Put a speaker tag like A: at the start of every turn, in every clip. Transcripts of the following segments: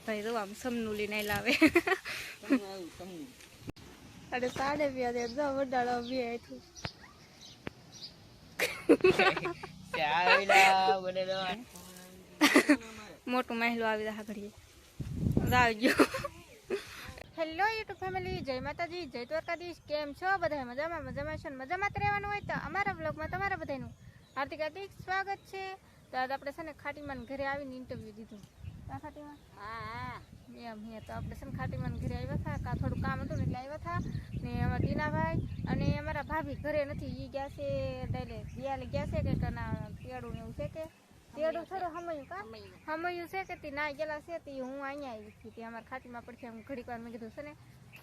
A: ભાઈ જો આમ સમનું લઈને લાવે અરે સાડે બે જો વડાળો બે આથું મોટું મહેલો આવી રહ્યા ઘડીએ આવજો. હેલો યુટ્યુબ ફેમિલી, જય માતાજી, જય દ્વારકાધીશ. કેમ છો બધા? મજામાં? મજામાં છો ને? મજામાં જ રહેવાનું હોય તો અમારા બ્લોગમાં તમારા બધાનું હાર્દિક હાર્દિક સ્વાગત છે. તો આજ આપણે છે ને ખાટીમાન ઘરે આવીને ઇન્ટરવ્યૂ દીધું. ખાટીમાં એમ હે તો આપણે છે ને ખાટીમાન ઘરે આવ્યા હતા. થોડું કામ હતું ને એટલે આવ્યા હતા. ને અમારા ટીનાભાઈ અને અમારા ભાભી ઘરે નથી. એ ગયા છે ડાયલે દિયાલે ગયા છે કે તેડું ને એવું છે કે તેડું થોડું હમયું છે કે તે ના ગયેલા છે તે હું અહીંયા આવી હતી. તે અમારા ખાટીમાં પડશે. હું ઘડીક વાર મેં કીધું છે ને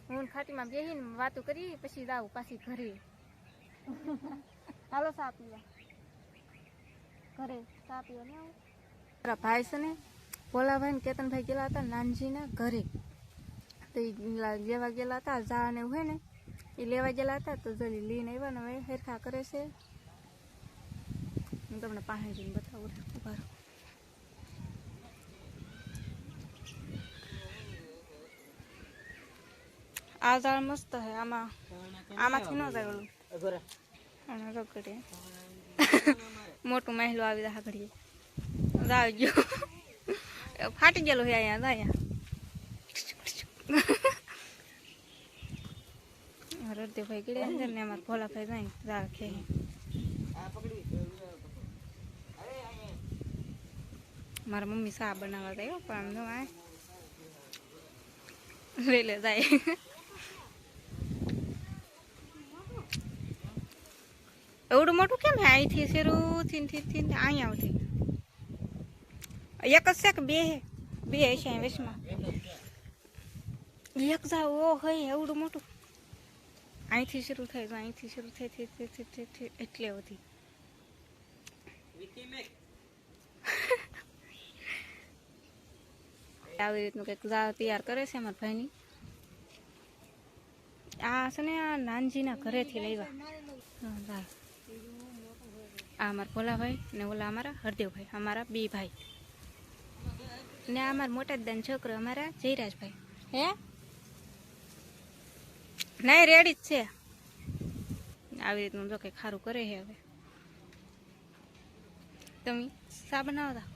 A: હું ખાટીમાં બેસીને વાતો કરી પછી જાઉં પાછી ઘરે. હાલો ચા પીવા ઘરે ચા પીવા ને આવું. મારા ભાઈ છે ને ભોલાભાઈ ને કેતનભાઈ ગયેલા હતા નાનજીના ઘરે. તો એ લેવા ગયેલા હતા ઝા ને એવું હોય ને એ લેવા ગયેલા હતા. તો જલ્દી લઈને આવ્યા ને હવે હેરખા કરે છે. હું તમને પાસે જઈને બતાવું. ઉભા રહો. આ ઝાડ મસ્ત છે. આમાંથી ન જાય ઓલું રગડે. મોટું મહેલો આવી રહ્યા ઘડીએ આવજો. ફાટી ગયેલો છે અહીંયા હરદેવભાઈ ગળ્યા છે ને અમારા ભોલાભાઈ જાય રાખે. મારા મમ્મી શા બનાવવા જાય પણ આમ લઈ લે જાય. એવડું મોટું કેમ હે? અહીંથી શરૂ થી અહીંયા આવતી એક જ છે કે બે હે? બે છે વેશમાં એક જા ઓ હોય એવડું મોટું. અહીંથી શરૂ થાય તો અહીંથી શરૂ થાય એટલે બધી આવી રીતનું કંઈક ઝાડ તૈયાર કરે છે અમારા ભાઈની. આ છે ને આ નાનજીના ઘરેથી લેવા. આ અમારા ભોલાભાઈ ને ઓલા અમારા હરદેવભાઈ, અમારા બે ભાઈ ને અમારા મોટા દાદાનો છોકરો અમારા જયરાજભાઈ. હે નહીં રેડી જ છે. આવી રીતનું જો કંઈક સારું કરે છે. હવે તમે શા બનાવતા?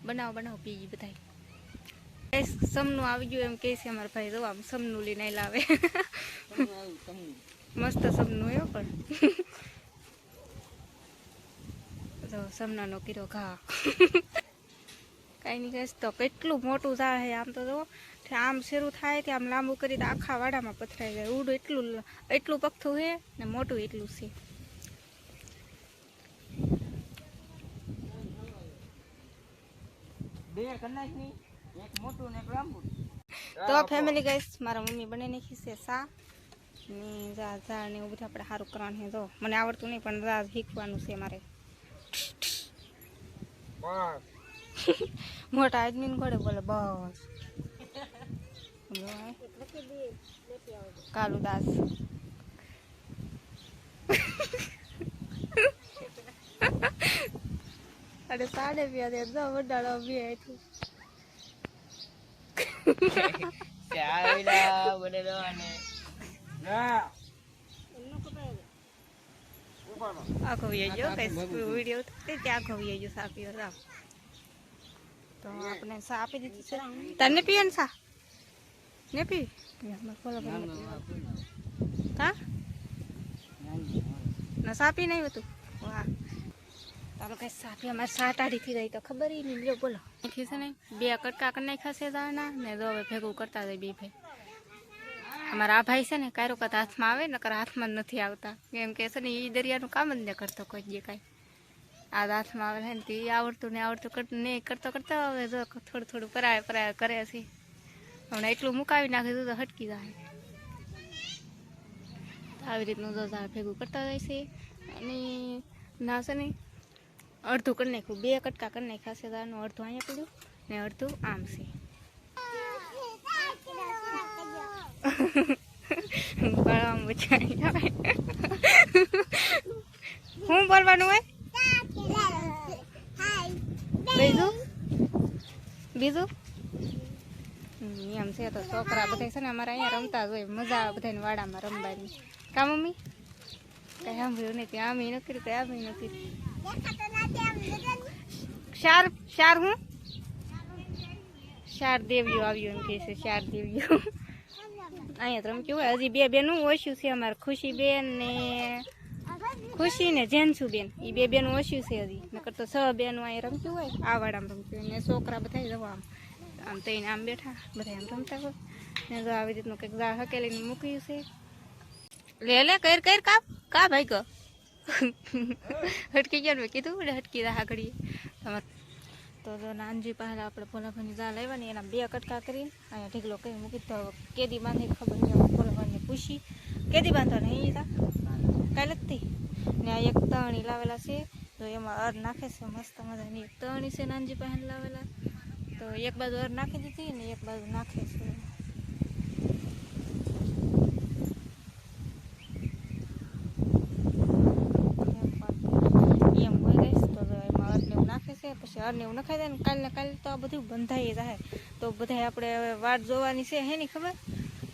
A: બનાવો પી બધા. સમનું આવી ગયું એમ કે છે અમારા ભાઈ. જો આમ સમનું લઈને લાવે મસ્ત સમનું એવો પણ જો સમનાનો કીરો ઘા કાંઈ નહીં કહીશ તો કેટલું મોટું ઝાડ છે. આમ તો જો આમ શરૂ થાય તે આમ લાંબુ કરી તો આખા વાડામાં પથરાઈ જાય. ઉડું એટલું પગથું છે ને મોટું એટલું છે. તો ફેમિલી ગાઈસ મારા મમ્મી બને નાખી છે સા ને ઝાડ ને એવું બધું આપણે સારું કરવાનું છે. જો મને આવડતું નહીં પણ ઝાડ શીખવાનું છે મારે. મોટા આદમી ઘોડે બોલે બસ. કાલુદાસ અરે સાડે બે જો વડાળો બે આથું આખો વિડીયો વિડીયો આખો વિડીયો સાપીઓ રામ. તો આપણે સા આપી દીધી છે. તને પીએ ને સા ને પી હા ના સાપી નહીં હતું. વાહ તારો કઈ સાપી અમારે સા ટાઢીથી રહી તો ખબર નહીં. લ્યો બોલો અહીંથી છે ને બે કટકા કરી નાખ્યા છે દાળના ને જો હવે ભેગું કરતા જાય બે ભાઈ. અમારા આ ભાઈ છે ને કાંઈ રોકત હાથમાં આવે નકર હાથમાં જ નથી આવતા. કેમ કે છે ને એ દરિયાનું કામ જ ન કરતો કોઈ જે કાંઈ. આ હાથમાં આવે ને તે આવડતું ને કરતો હવે જો થોડું પરાય કરે છે. હમણાં એટલું મુકાવી નાખે તો હટકી જાય. આવી રીતનું જો ઝાડ ભેગું કરતા જાય છે. અને ના છે ને અડધું કરી નાખ્યું. બે કટકા કરી નાખ્યા છે ઝાડનું. અડધું અહીંયા પડ્યું ને અડધું આમ છે. હું બોલવાનું હોય બીજું એમ છે તો છોકરા બધા છે ને અમારે અહીંયા રમતા જ હોય, મજા આવે બધાને વાડામાં રમવાની. કા મમ્મી કઈ સાંભળ્યું નહીં, ત્યાં આમ નકરી કઈ આમ નકરી. શાર હું શાર દેવીઓ આવ્યું એમ કે છે, શાર દેવીઓ અહીંયા તો રમતું હોય. હજી બે બેનું ઓછું છે અમારે, ખુશી બેન ને ખુશી ને જેન્સુ બેન, એ બે બેનું ઓછું છે હજી. નકર તો 6 બેનું અહીંયા રમતું હોય, આ વાડામાં રમતું હોય. ને છોકરા બધા જવા આમ તો એને આમ બેઠા બધા આમ રમતા હોય ને જો આવી રીતનું કંઈક ઝાડ હકેલીને મૂક્યું છે. લે કર કા ભાઈ કો હટકી ગયા મેં કીધું એટલે હટકી રહ્યા ઘડીએ તમારે. તો જો નાનજી પહેલાં આપણે ભોલાભાઈની ઝાડ લેવાની, એના 2 કટકા કરીને અહીંયા ઢીકલો કરી મૂકી તો કેદી બાંધી ખબર નહીં. ભોલાભાઈને પૂછી કેદી બાંધવાને અહીં તા કાલે જ થી ને આ એક તણી લાવેલા છે, તો એમાં અર નાખે છે મસ્ત મજાની. એક તણી છે નાનજી પહેલાં લાવેલા, તો એક બાજુ અર નાખી દીધી ને એક બાજુ નાખે છે. એમ હોય ગઈશ તો એમાં અરને એવું નાખે છે, પછી અરને એવું નખાઈ જાય ને કાલને કાલે તો આ બધું બંધાઈ જાય. તો બધા આપણે હવે વાટ જોવાની છે હે ની ખબર,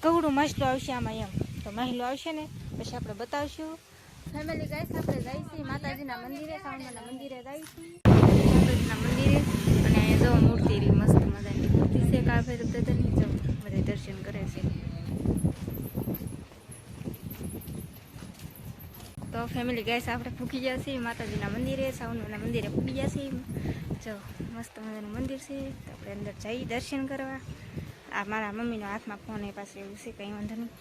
A: કવડું માછલું આવશે આમાં એમ. તો માછલું આવશે ને પછી આપણે બતાવશું. ફેમિલી ગાઈસ આપણે જઈશું માતાજીના મંદિરે, સાવણના મંદિરે જઈશું માતાજીના મંદિરે. અને અહીંયા જો મૂર્તિ રહી મસ્ત મજાની મૂર્તિ છે, કાળભૈરવ દાદાની. જો બધા દર્શન કરે છે. તો ફેમિલી ગાઈસ આપણે પૂકી ગયા છીએ માતાજીના મંદિરે, સાવણના મંદિરે પૂકી ગયા છીએ. જો મસ્ત મજાનું મંદિર છે, તો આપણે અંદર જઈ દર્શન કરવા. આ મારા મમ્મીના હાથમાં ફોન એ પાસે એવું છે, કંઈ વાંધો નહીં.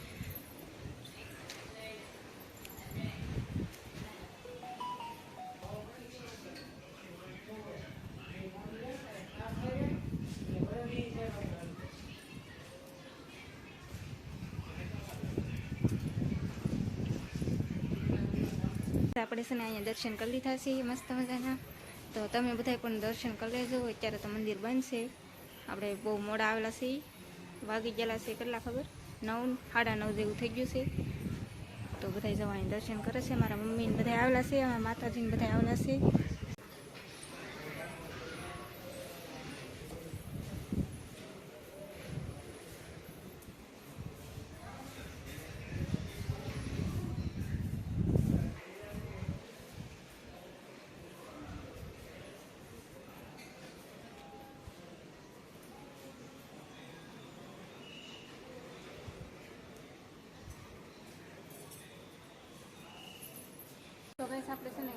A: આપણે છે ને અહીંયા દર્શન કરી લીધા છે મસ્ત મજાના. તો તમે બધા પણ દર્શન કરી લેજો. અત્યારે તો મંદિર બંધ છે, આપણે બહુ મોડા આવેલા છીએ, વાગી ગયેલા છે કેટલા ખબર 9 સાડા 9 જેવું થઈ ગયું છે. તો બધા જવાની દર્શન કરે છે. મારા મમ્મીને બધા આવેલા છે, અમારા માતાજીને બધા આવેલા છે. તો ગાઈસ આપણે છે ને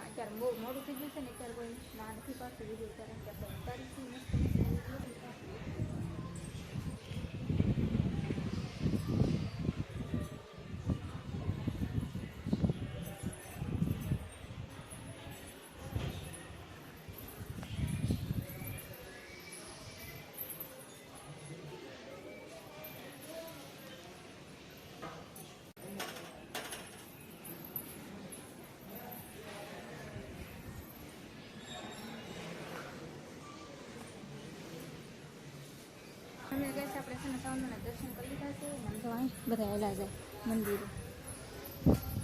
A: અત્યારે બહુ મોડું થઈ ગયું છે ને, અત્યારે કોઈ ના નથી પાડતું વિડીયો ઉતારે, આપણે ઉતારીશું મસ્ત અમે ગાઈસ આપણે છે ને સાવણના દર્શન કરી લીધા છે. આમ તો અહીં બધા હેલા જાય મંદિરે.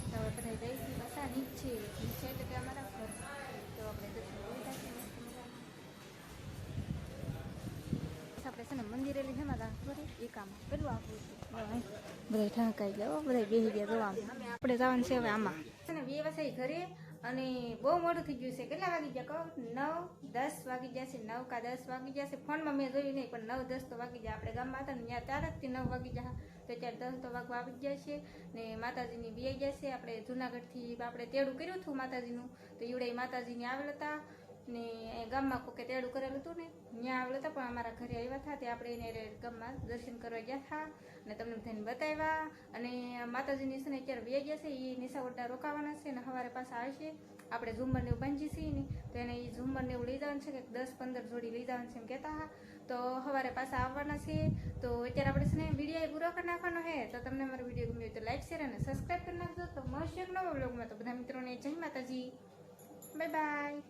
A: તો હવે બધા જઈશું પાછા નીચે એટલે કે અમારા ઘર. તો આપણે દર્શન કરી લીધા છે મસ્ત મજાના. આપણે છે ને મંદિરે લઈ જમા ખબર એ કામ પેલું આપવું છે. બધા ઠાંકાઈ ગયા, બધા બેસી ગયા જોવા. આપણે જવાનું છે હવે આમાં છે ને વ્યવસાય ઘરે. અને બહુ મોડું થઈ ગયું છે. કેટલા વાગી ગયા કહો? 9-10 વાગી ગયા છે. 9 કા 10 વાગી ગયા છે. ફોનમાં મેં જોયું નહીં, પણ 9-10 તો વાગી ગયા. આપણે ગામમાં હતા ને ત્યાં 4 થી 9 વાગી ગયા, તો અત્યારે 10 તો વાગવા આવી ગયા છે. ને માતાજીની બી ગયા છે. આપણે જુનાગઢથી આપણે તેડું કર્યું હતું માતાજીનું, તો એવડે માતાજીને આવેલા હતા. ને ગામમાં કોકે તેડું કરેલું હતું ને ત્યાં આવેલા હતા, પણ અમારા ઘરે આવ્યા હતા. તે આપણે એને ગામમાં દર્શન કરવા ગયા હતા અને તમને બધાને બતાવ્યા. અને માતાજીની છે ને અત્યારે બે ગયા છે, એ નિશાવડા રોકાવાના છે ને સવારે પાછા આવશે. આપણે ઝુમ્મર ને એવું બાંધી છીએ ને, તો એને એ ઝુમ્મર ને એવું લઈ જવાનું છે કે 10-15 જોડી લઈ જવાનું છે એમ કહેતા હા. તો સવારે પાછા આવવાના છે. તો અત્યારે આપણે છે ને વિડીયો પૂરો કરી નાખવાનો છે. તો તમને મારો વિડીયો ગમ્યો હોય તો લાઈક શેર અને સબસ્ક્રાઈબ કરી નાખજો. તો મળશે એક નવા બ્લોગમાં. તો બધા મિત્રોને જય માતાજી, બાય બાય.